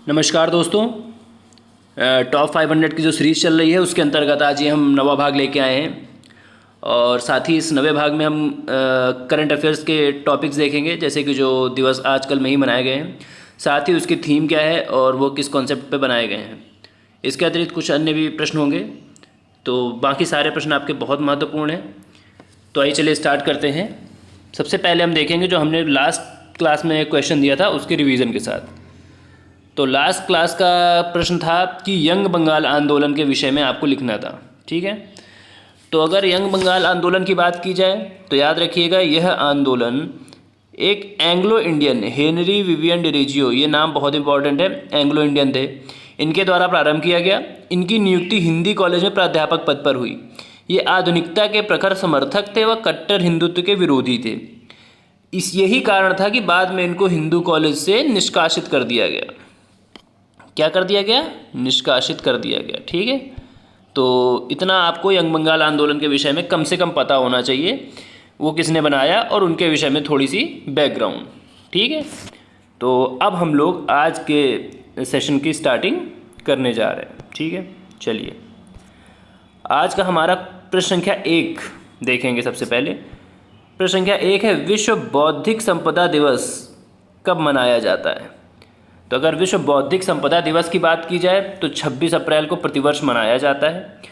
नमस्कार दोस्तों। टॉप 500 की जो सीरीज़ चल रही है उसके अंतर्गत आज ये हम नवा भाग लेके आए हैं और साथ ही इस नवे भाग में हम करंट अफेयर्स के टॉपिक्स देखेंगे, जैसे कि जो दिवस आजकल में ही मनाए गए हैं, साथ ही उसकी थीम क्या है और वो किस कॉन्सेप्ट पे बनाए गए हैं। इसके अतिरिक्त कुछ अन्य भी प्रश्न होंगे, तो बाकी सारे प्रश्न आपके बहुत महत्वपूर्ण हैं। तो आइए चलिए स्टार्ट करते हैं। सबसे पहले हम देखेंगे जो हमने लास्ट क्लास में क्वेश्चन दिया था उसके रिवीजन के साथ। तो लास्ट क्लास का प्रश्न था कि यंग बंगाल आंदोलन के विषय में आपको लिखना था, ठीक है। तो अगर यंग बंगाल आंदोलन की बात की जाए तो याद रखिएगा यह आंदोलन एक एंग्लो इंडियन हेनरी विवियन डिरीजियो, ये नाम बहुत इंपॉर्टेंट है, एंग्लो इंडियन थे, इनके द्वारा प्रारंभ किया गया। इनकी नियुक्ति हिंदी कॉलेज में प्राध्यापक पद पर हुई। ये आधुनिकता के प्रखर समर्थक थे व कट्टर हिंदुत्व के विरोधी थे। यही कारण था कि बाद में इनको हिंदू कॉलेज से निष्कासित कर दिया गया। क्या कर दिया गया? निष्कासित कर दिया गया, ठीक है। तो इतना आपको यंग बंगाल आंदोलन के विषय में कम से कम पता होना चाहिए, वो किसने बनाया और उनके विषय में थोड़ी सी बैकग्राउंड, ठीक है। तो अब हम लोग आज के सेशन की स्टार्टिंग करने जा रहे हैं, ठीक है। चलिए आज का हमारा प्रश्न संख्या 1 देखेंगे। सबसे पहले प्रश्न संख्या 1 है, विश्व बौद्धिक संपदा दिवस कब मनाया जाता है? तो अगर विश्व बौद्धिक संपदा दिवस की बात की जाए तो 26 अप्रैल को प्रतिवर्ष मनाया जाता है।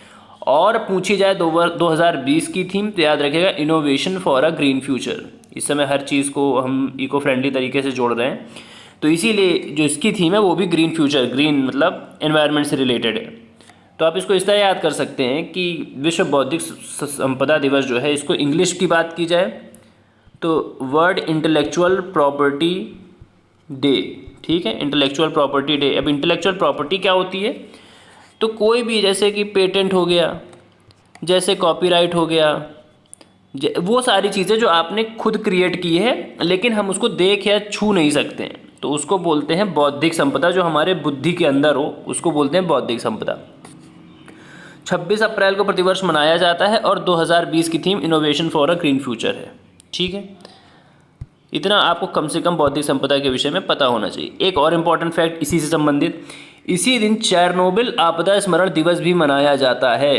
और पूछी जाए 2020 की थीम तो याद रखिएगा innovation for a green future. इस समय हर चीज़ को हम इको फ्रेंडली तरीके से जोड़ रहे हैं, तो इसीलिए जो इसकी थीम है वो भी ग्रीन फ्यूचर, ग्रीन मतलब एनवायरनमेंट से रिलेटेड है। तो आप इसको इस तरह याद कर सकते हैं कि विश्व बौद्धिक संपदा दिवस जो है, इसको इंग्लिश की बात की जाए तो वर्ल्ड इंटेलेक्चुअल प्रॉपर्टी डे, ठीक है, इंटेलेक्चुअल प्रॉपर्टी डे। अब इंटेलेक्चुअल प्रॉपर्टी क्या होती है? तो कोई भी, जैसे कि पेटेंट हो गया, जैसे कॉपीराइट हो गया, वो सारी चीज़ें जो आपने खुद क्रिएट की है लेकिन हम उसको देख या छू नहीं सकते हैं, तो उसको बोलते हैं बौद्धिक संपदा। जो हमारे बुद्धि के अंदर हो उसको बोलते हैं बौद्धिक संपदा। 26 अप्रैल को प्रतिवर्ष मनाया जाता है और 2020 की theme innovation for a green future है, ठीक है। इतना आपको कम से कम बौद्धिक संपदा के विषय में पता होना चाहिए। एक और इम्पॉर्टेंट फैक्ट इसी से संबंधित, इसी दिन चेरनोबिल आपदा स्मरण दिवस भी मनाया जाता है।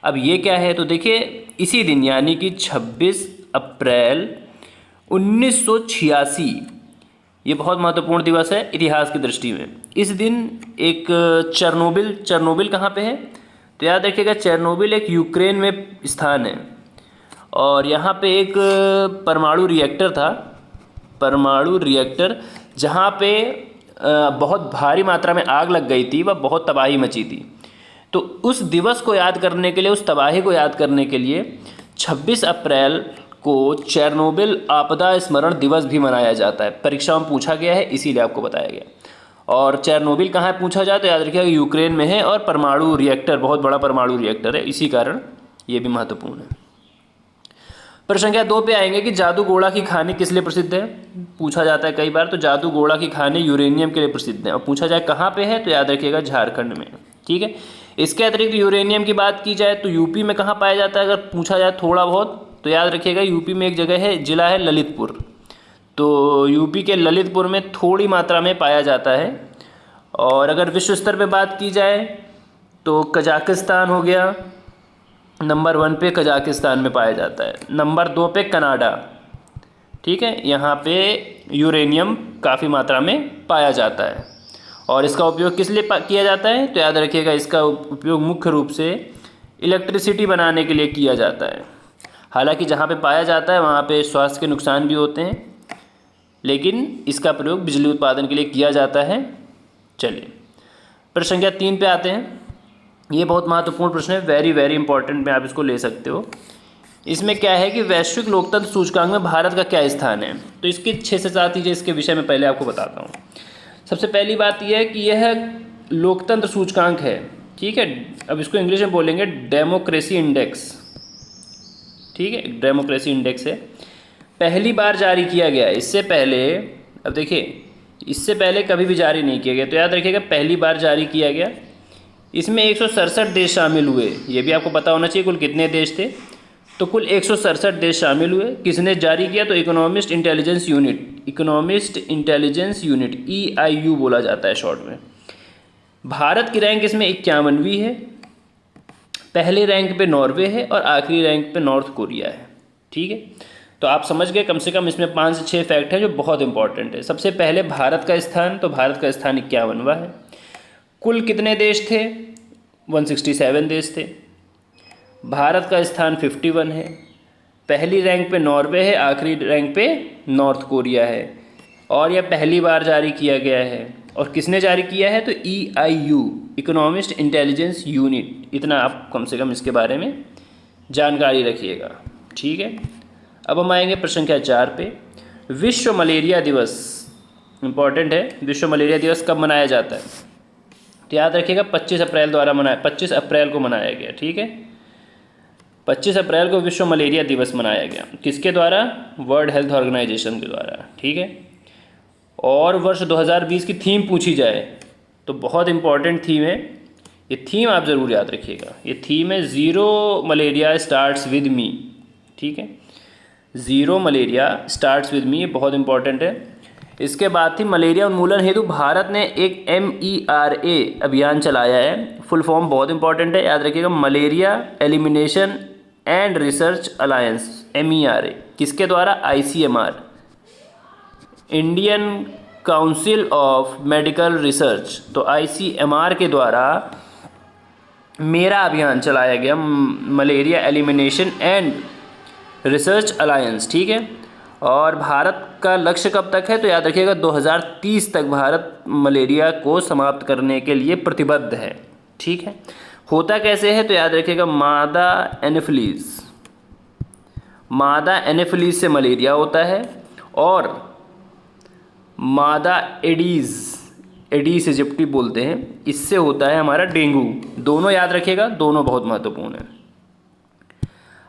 अब ये क्या है? तो देखिए इसी दिन यानी कि 26 अप्रैल 1986, ये बहुत महत्वपूर्ण दिवस है इतिहास की दृष्टि में। इस दिन एक चेरनोबिल कहाँ पे है? तो याद रखिएगा चेरनोबिल एक यूक्रेन में स्थान है और यहाँ पे एक परमाणु रिएक्टर था, परमाणु रिएक्टर, जहाँ पे बहुत भारी मात्रा में आग लग गई थी, वह बहुत तबाही मची थी। तो उस दिवस को याद करने के लिए, उस तबाही को याद करने के लिए 26 अप्रैल को चेरनोबिल आपदा स्मरण दिवस भी मनाया जाता है। परीक्षा में पूछा गया है इसीलिए आपको बताया गया। और चेरनोबिल कहाँ है पूछा जाए तो याद रखिएगा यूक्रेन में है और परमाणु रिएक्टर बहुत बड़ा परमाणु रिएक्टर है, इसी कारण ये भी महत्वपूर्ण है। प्रश्न संख्या 2 पे आएंगे कि जादू गोड़ा की खाने किस लिए प्रसिद्ध है? पूछा जाता है कई बार। तो जादू गोड़ा की खाने यूरेनियम के लिए प्रसिद्ध है। और पूछा जाए कहाँ पे है तो याद रखिएगा झारखंड में, ठीक है। इसके अतिरिक्त यूरेनियम की बात की जाए तो यूपी में कहाँ पाया जाता है? अगर पूछा जाए थोड़ा बहुत तो याद रखिएगा यूपी में एक जगह है, जिला है ललितपुर। तो यूपी के ललितपुर में थोड़ी मात्रा में पाया जाता है। और अगर विश्व स्तर पर बात की जाए तो कजाकिस्तान हो गया, नंबर 1 पे कजाकिस्तान में पाया जाता है। नंबर 2 पे कनाडा, ठीक है, यहाँ पे यूरेनियम काफ़ी मात्रा में पाया जाता है। और इसका उपयोग किस लिए किया जाता है? तो याद रखिएगा इसका उपयोग मुख्य रूप से इलेक्ट्रिसिटी बनाने के लिए किया जाता है। हालांकि जहाँ पे पाया जाता है वहाँ पे स्वास्थ्य के नुकसान भी होते हैं, लेकिन इसका प्रयोग बिजली उत्पादन के लिए किया जाता है। चलिए प्रश्न संख्या 3 पे आते हैं। ये बहुत महत्वपूर्ण प्रश्न है, वेरी वेरी इंपॉर्टेंट में आप इसको ले सकते हो। इसमें क्या है कि वैश्विक लोकतंत्र सूचकांक में भारत का क्या स्थान है? तो इसके 6 से 7 चीज़ें इसके विषय में पहले आपको बताता हूँ। सबसे पहली बात यह है कि यह लोकतंत्र सूचकांक है, ठीक है। अब इसको इंग्लिश में बोलेंगे डेमोक्रेसी इंडेक्स, ठीक है, डेमोक्रेसी इंडेक्स है। पहली बार जारी किया गया, इससे पहले, अब देखिए इससे पहले कभी भी जारी नहीं किया गया, तो याद रखिएगा पहली बार जारी किया गया। इसमें 167 देश शामिल हुए, ये भी आपको पता होना चाहिए कुल कितने देश थे। तो कुल 167 देश शामिल हुए। किसने जारी किया? तो इकोनॉमिस्ट इंटेलिजेंस यूनिट EIU बोला जाता है शॉर्ट में। भारत की रैंक इसमें 51वीं है। पहले रैंक पे नॉर्वे है और आखिरी रैंक पे नॉर्थ कोरिया है। ठीक है, तो आप समझ गए कम से कम इसमें 5 से 6 फैक्ट हैं जो बहुत इंपॉर्टेंट है। सबसे पहले भारत का स्थान, तो भारत का स्थान 51वां है। कुल कितने देश थे? 167 देश थे। भारत का स्थान 51 है। पहली रैंक पे नॉर्वे है, आखिरी रैंक पे नॉर्थ कोरिया है। और यह पहली बार जारी किया गया है। और किसने जारी किया है? तो EIU, इकोनॉमिस्ट इंटेलिजेंस यूनिट। इतना आप कम से कम इसके बारे में जानकारी रखिएगा। ठीक है, अब हम आएंगे प्रश्न संख्या 4 पे। विश्व मलेरिया दिवस इम्पॉर्टेंट है। विश्व मलेरिया दिवस कब मनाया जाता है? तो याद रखिएगा 25 अप्रैल को मनाया गया। ठीक है, 25 अप्रैल को विश्व मलेरिया दिवस मनाया गया। किसके द्वारा? वर्ल्ड हेल्थ ऑर्गेनाइजेशन के द्वारा। ठीक है, और वर्ष 2020 की थीम पूछी जाए तो बहुत इंपॉर्टेंट थीम है। ये थीम आप ज़रूर याद रखिएगा। ये थीम है zero malaria starts with me. ठीक है, zero malaria starts with me, ये बहुत इंपॉर्टेंट है। इसके बाद थी मलेरिया उन्मूलन हेतु भारत ने एक MERA अभियान चलाया है। फुल फॉर्म बहुत इंपॉर्टेंट है, याद रखिएगा, malaria elimination and research alliance, MERA। किसके द्वारा? ICMR, Indian council of medical research. तो ICMR के द्वारा मेरा अभियान चलाया गया, malaria elimination and research alliance. ठीक है, और भारत का लक्ष्य कब तक है? तो याद रखिएगा 2030 तक भारत मलेरिया को समाप्त करने के लिए प्रतिबद्ध है। ठीक है, होता कैसे है? तो याद रखिएगा मादा एनेफिलीज से मलेरिया होता है, और मादा एडीस इजिप्टी बोलते हैं, इससे होता है हमारा डेंगू। दोनों याद रखिएगा, दोनों बहुत महत्वपूर्ण है।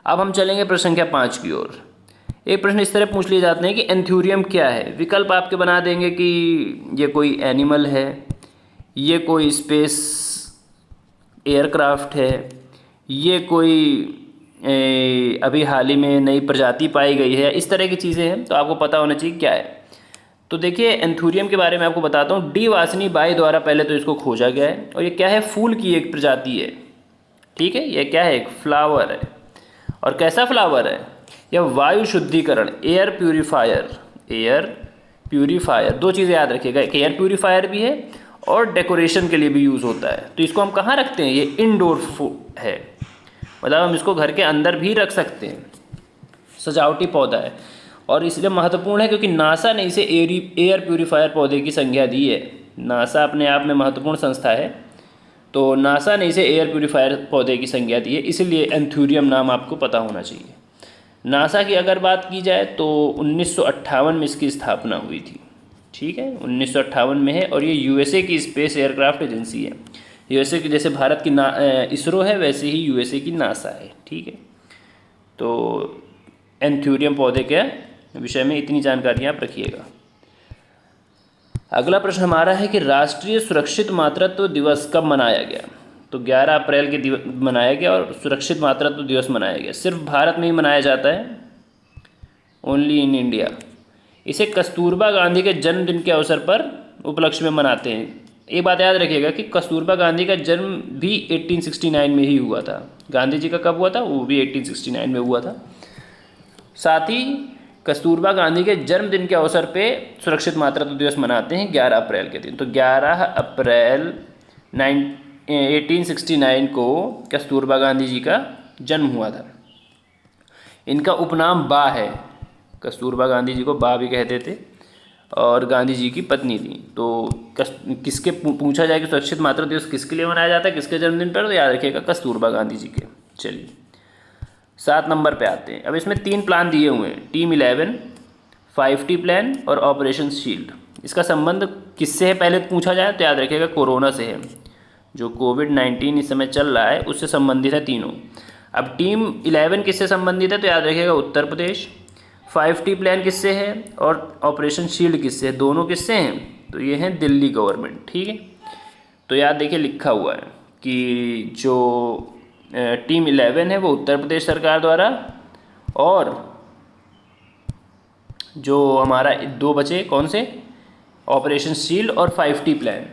अब हम चलेंगे प्रश्न संख्या 5 की ओर। एक प्रश्न इस तरह पूछ लिए जाते हैं कि एंथ्यूरियम क्या है? विकल्प आपके बना देंगे कि ये कोई एनिमल है, ये कोई स्पेस एयरक्राफ्ट है, ये कोई अभी हाल ही में नई प्रजाति पाई गई है, इस तरह की चीज़ें हैं। तो आपको पता होना चाहिए क्या है। तो देखिए एंथूरियम के बारे में आपको बताता हूँ। डी वासनी बाई द्वारा पहले तो इसको खोजा गया है, और ये क्या है? फूल की एक प्रजाति है। ठीक है, ये क्या है? एक फ्लावर है। और कैसा फ्लावर है? यह वायु शुद्धिकरण, एयर प्यूरीफायर, दो चीज़ें याद रखिएगा, एक एयर प्यूरीफायर भी है और डेकोरेशन के लिए भी यूज़ होता है। तो इसको हम कहाँ रखते हैं? ये इंडोर है, मतलब हम इसको घर के अंदर भी रख सकते हैं, सजावटी पौधा है। और इसलिए महत्वपूर्ण है क्योंकि नासा ने इसे एयर प्यूरीफायर पौधे की संज्ञा दी है। नासा अपने आप में महत्वपूर्ण संस्था है, तो नासा ने इसे एयर प्यूरीफायर पौधे की संज्ञा दी है, इसलिए एंथूरियम नाम आपको पता होना चाहिए। नासा की अगर बात की जाए तो 1958 में इसकी स्थापना हुई थी। ठीक है, 1958 में है, और ये USA की स्पेस एयरक्राफ्ट एजेंसी है। USA की जैसे भारत की इसरो है, वैसे ही USA की नासा है। ठीक है, तो एंथूरियम पौधे के विषय में इतनी जानकारी आप रखिएगा। अगला प्रश्न हमारा है कि राष्ट्रीय सुरक्षित मातृत्व दिवस कब मनाया गया? तो 11 अप्रैल के मनाया गया, और सुरक्षित मातृत्व दिवस मनाया गया। सिर्फ भारत में ही मनाया जाता है, ओनली इन इंडिया। इसे कस्तूरबा गांधी के जन्मदिन के अवसर पर उपलक्ष्य में मनाते हैं। एक बात याद रखिएगा कि कस्तूरबा गांधी का जन्म भी 1869 में ही हुआ था। गांधी जी का कब हुआ था? वो भी 1869 में हुआ था। साथ ही कस्तूरबा गांधी के जन्मदिन के अवसर पे सुरक्षित मातृत्व दिवस मनाते हैं 11 अप्रैल के दिन। तो 11 अप्रैल 1869 को कस्तूरबा गांधी जी का जन्म हुआ था। इनका उपनाम बा है। कस्तूरबा गांधी जी को बा भी कहते थे, और गांधी जी की पत्नी थी। तो किसके पूछा जाए कि सुरक्षित मातृत्व दिवस किसके लिए मनाया जाता है, किसके जन्मदिन पर? तो याद रखिएगा कस्तूरबा गांधी जी के। चलिए 7 नंबर पे आते हैं। अब इसमें 3 प्लान दिए हुए हैं, टीम 11, 5T प्लान और ऑपरेशन शील्ड। इसका संबंध किससे है पहले पूछा जाए तो याद रखिएगा कोरोना से है। जो कोविड-19 इस समय चल रहा है उससे संबंधित है तीनों। अब टीम 11 किससे संबंधित है तो याद रखिएगा उत्तर प्रदेश। 5T प्लान किससे है और ऑपरेशन शील्ड किससे है? दोनों किससे हैं? तो ये हैं दिल्ली गवर्नमेंट। ठीक है, तो याद देखिए लिखा हुआ है कि जो टीम 11 है वो उत्तर प्रदेश सरकार द्वारा और जो हमारा 2 बचे कौन से, ऑपरेशन शील्ड और 5T प्लान,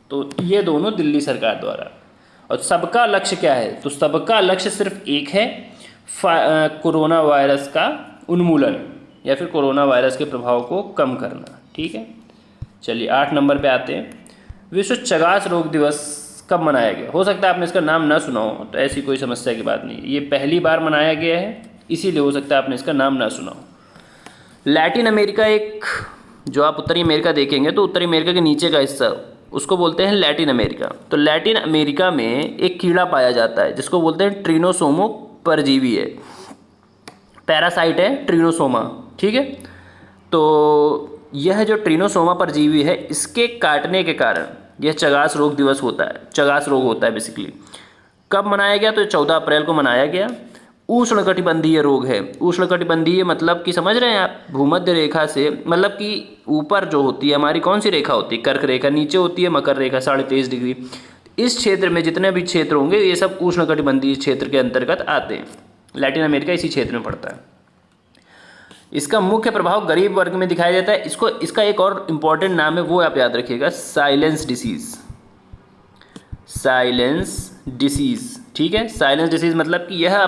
तो ये दोनों दिल्ली सरकार द्वारा। और सबका लक्ष्य क्या है, तो सबका लक्ष्य सिर्फ एक है, कोरोना वायरस का उन्मूलन या फिर कोरोना वायरस के प्रभाव को कम करना। ठीक है, चलिए 8 नंबर पे आते हैं। विश्व चगास रोग दिवस कब मनाया गया? हो सकता है आपने इसका नाम ना सुना हो, तो ऐसी कोई समस्या की बात नहीं, ये पहली बार मनाया गया है, इसीलिए हो सकता है आपने इसका नाम ना सुना हो। लैटिन अमेरिका, एक जो आप उत्तरी अमेरिका देखेंगे तो उत्तरी अमेरिका के नीचे का हिस्सा, उसको बोलते हैं लैटिन अमेरिका। तो लैटिन अमेरिका में एक कीड़ा पाया जाता है जिसको बोलते हैं ट्रिनोसोमो परजीवी है, पैरासाइट है ट्रिनोसोमा। ठीक है, तो यह जो ट्रिनोसोमा परजीवी है, इसके काटने के कारण यह चगास रोग दिवस होता है, चगास रोग होता है बेसिकली। कब मनाया गया? तो 14 अप्रैल को मनाया गया। उष्णकटिबंधीय रोग है। उष्णकटिबंधीय मतलब कि समझ रहे हैं आप, भूमध्य रेखा से, मतलब कि ऊपर जो होती है हमारी कौन सी रेखा होती है, कर्क रेखा, नीचे होती है मकर रेखा 23.5 डिग्री। इस क्षेत्र में जितने भी क्षेत्र होंगे ये सब उष्णकटिबंधीय क्षेत्र के अंतर्गत आते हैं। लैटिन अमेरिका इसी क्षेत्र में पड़ता है। इसका मुख्य प्रभाव गरीब वर्ग में दिखाई देता है। इसका एक और इम्पॉर्टेंट नाम है, वो आप याद रखिएगा, साइलेंस डिसीज। साइलेंस डिसीज, ठीक है, साइलेंस डिसीज मतलब कि यह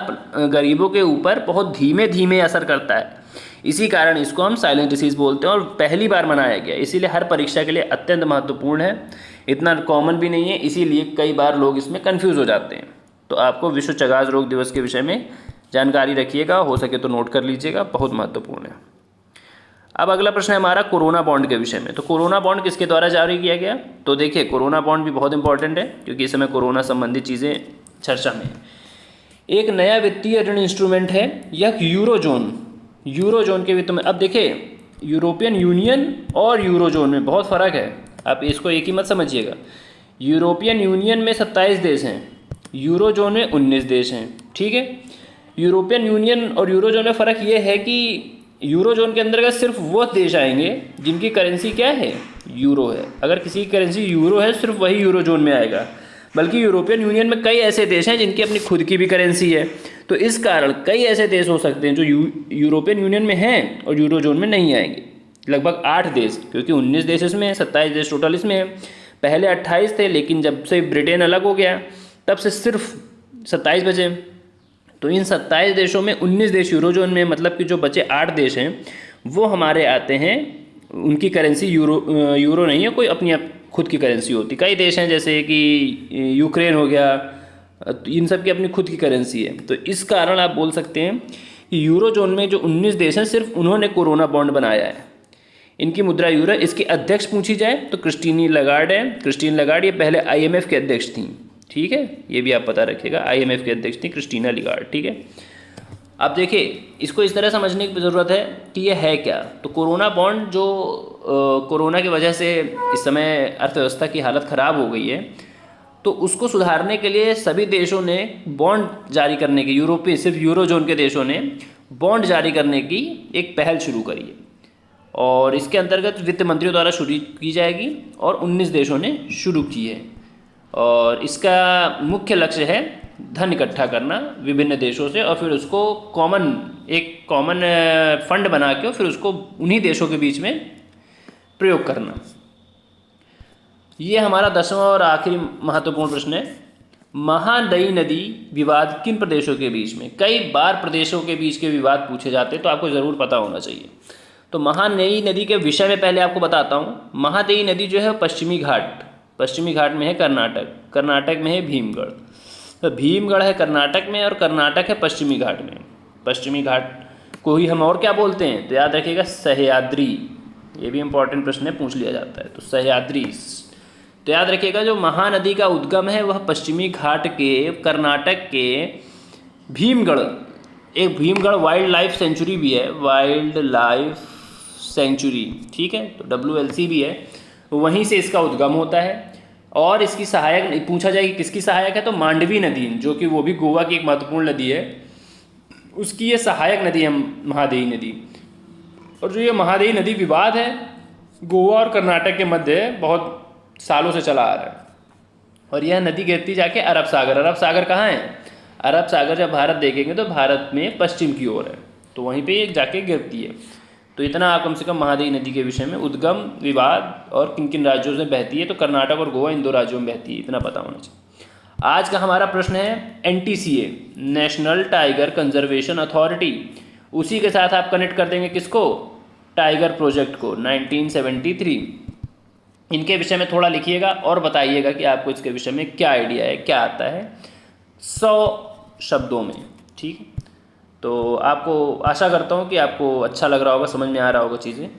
गरीबों के ऊपर बहुत धीमे धीमे असर करता है, इसी कारण इसको हम साइलेंस डिसीज बोलते हैं। और पहली बार मनाया गया, इसीलिए हर परीक्षा के लिए अत्यंत महत्वपूर्ण है, इतना कॉमन भी नहीं है, इसीलिए कई बार लोग इसमें कन्फ्यूज़ हो जाते हैं। तो आपको विश्व चगास रोग दिवस के विषय में जानकारी रखिएगा, हो सके तो नोट कर लीजिएगा, बहुत महत्वपूर्ण है। अब अगला प्रश्न है हमारा कोरोना बॉन्ड के विषय में। तो कोरोना बॉन्ड किसके द्वारा जारी किया गया? तो देखिए, कोरोना बॉन्ड भी बहुत इंपॉर्टेंट है क्योंकि इस समय कोरोना संबंधित चीज़ें चर्चा में है। एक नया वित्तीय ऋण इंस्ट्रूमेंट है यह यूरोजोन के वित्त में। अब देखिए, यूरोपियन यूनियन और यूरोजोन में बहुत फ़र्क है, आप इसको एक ही मत समझिएगा। यूरोपियन यूनियन में 27 देश हैं, यूरोजोन में 19 देश हैं। ठीक है, यूरोपियन यूनियन और यूरोजोन में फ़र्क ये है कि यूरोजोन के अंतर्गत सिर्फ वो देश आएंगे जिनकी करेंसी क्या है, यूरो है। अगर किसी की करेंसी यूरो है, सिर्फ वही यूरोजोन में आएगा। बल्कि यूरोपियन यूनियन में कई ऐसे देश हैं जिनकी अपनी खुद की भी करेंसी है, तो इस कारण कई ऐसे देश हो सकते हैं जो यूरोपियन यूनियन में हैं और यूरोजोन में नहीं आएंगे। लगभग 8 देश, क्योंकि 19 देश इसमें है, 27 देश टोटल इसमें है। पहले 28 थे, लेकिन जब से ब्रिटेन अलग हो गया तब से सिर्फ 27 बचे। तो इन 27 देशों में 19 देश यूरोजोन में, मतलब कि जो बचे 8 देश हैं वो हमारे आते हैं, उनकी करेंसी यूरो नहीं है, कोई अपनी खुद की करेंसी होती। कई देश हैं जैसे कि यूक्रेन हो गया, इन सब की अपनी खुद की करेंसी है। तो इस कारण आप बोल सकते हैं कि यूरोजोन में जो 19 देश हैं सिर्फ उन्होंने कोरोना बॉन्ड बनाया है। इनकी मुद्रा यूरो। इसकी अध्यक्ष पूछी जाए तो क्रिस्टीन लगार्ड है। क्रिस्टीन लगार्ड ये पहले IMF के अध्यक्ष थी। ठीक है, ये भी आप पता रखिएगा, IMF के अध्यक्ष थी क्रिस्टीना लगार्ड। ठीक है, अब देखिए, इसको इस तरह समझने की ज़रूरत है कि ये है क्या। तो कोरोना बॉन्ड जो कोरोना की वजह से इस समय अर्थव्यवस्था की हालत ख़राब हो गई है, तो उसको सुधारने के लिए सभी देशों ने बॉन्ड जारी करने की, यूरोपीय सिर्फ यूरोजोन के देशों ने बॉन्ड जारी करने की एक पहल शुरू करी है, और इसके अंतर्गत वित्त मंत्रियों द्वारा शुरू की जाएगी और 19 देशों ने शुरू की है। और इसका मुख्य लक्ष्य है धन इकट्ठा करना विभिन्न देशों से, और फिर उसको एक कॉमन फंड बना के फिर उसको उन्हीं देशों के बीच में प्रयोग करना। ये हमारा 10वां और आखिरी महत्वपूर्ण प्रश्न है। महानदी नदी विवाद किन प्रदेशों के बीच में? कई बार प्रदेशों के बीच के विवाद पूछे जाते हैं, तो आपको ज़रूर पता होना चाहिए। तो महानदी नदी के विषय में पहले आपको बताता हूँ। महानदी नदी जो है पश्चिमी घाट में है कर्नाटक में है भीमगढ़। तो भीमगढ़ है कर्नाटक में और कर्नाटक है पश्चिमी घाट में। पश्चिमी घाट को ही हम और क्या बोलते हैं? तो याद रखिएगा, सह्याद्री। ये भी इंपॉर्टेंट प्रश्न है, पूछ लिया जाता है। तो सह्याद्री, तो याद रखिएगा, जो महानदी का उद्गम है वह पश्चिमी घाट के कर्नाटक के भीमगढ़, एक भीमगढ़ वाइल्ड लाइफ सेंचुरी भी है, वाइल्ड लाइफ सेंचुरी, ठीक है, तो WLC भी है, वहीं से इसका उद्गम होता है। और इसकी सहायक पूछा जाए कि किसकी सहायक है, तो मांडवी नदी, जो कि वो भी गोवा की एक महत्वपूर्ण नदी है, उसकी ये सहायक नदी है महादेवी नदी। और जो ये महादेवी नदी विवाद है गोवा और कर्नाटक के मध्य बहुत सालों से चला आ रहा है, और यह नदी गिरती जाके अरब सागर कहाँ है? अरब सागर जब भारत देखेंगे तो भारत में पश्चिम की ओर है। तो वहीं पे ये जाके गिरती है। तो इतना आप कम से कम महानदी नदी के विषय में, उद्गम, विवाद और किन किन राज्यों से बहती है, तो कर्नाटक और गोवा इन 2 राज्यों में बहती है, इतना पता होना चाहिए। आज का हमारा प्रश्न है NTCA, national tiger conservation authority, उसी के साथ आप कनेक्ट कर देंगे किसको, टाइगर प्रोजेक्ट को, 1973। इनके विषय में थोड़ा लिखिएगा और बताइएगा कि आपको इसके विषय में क्या आइडिया है, क्या आता है 100 शब्दों में, ठीक है। तो आपको आशा करता हूँ कि आपको अच्छा लग रहा होगा, समझ में आ रहा होगा चीज़ें।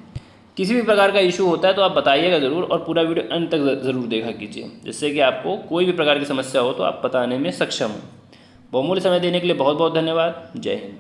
किसी भी प्रकार का इशू होता है तो आप बताइएगा ज़रूर, और पूरा वीडियो अंत तक ज़रूर देखा कीजिए, जिससे कि आपको कोई भी प्रकार की समस्या हो तो आप बताने में सक्षम हो। बहुमूल्य समय देने के लिए बहुत बहुत धन्यवाद। जय हिंद।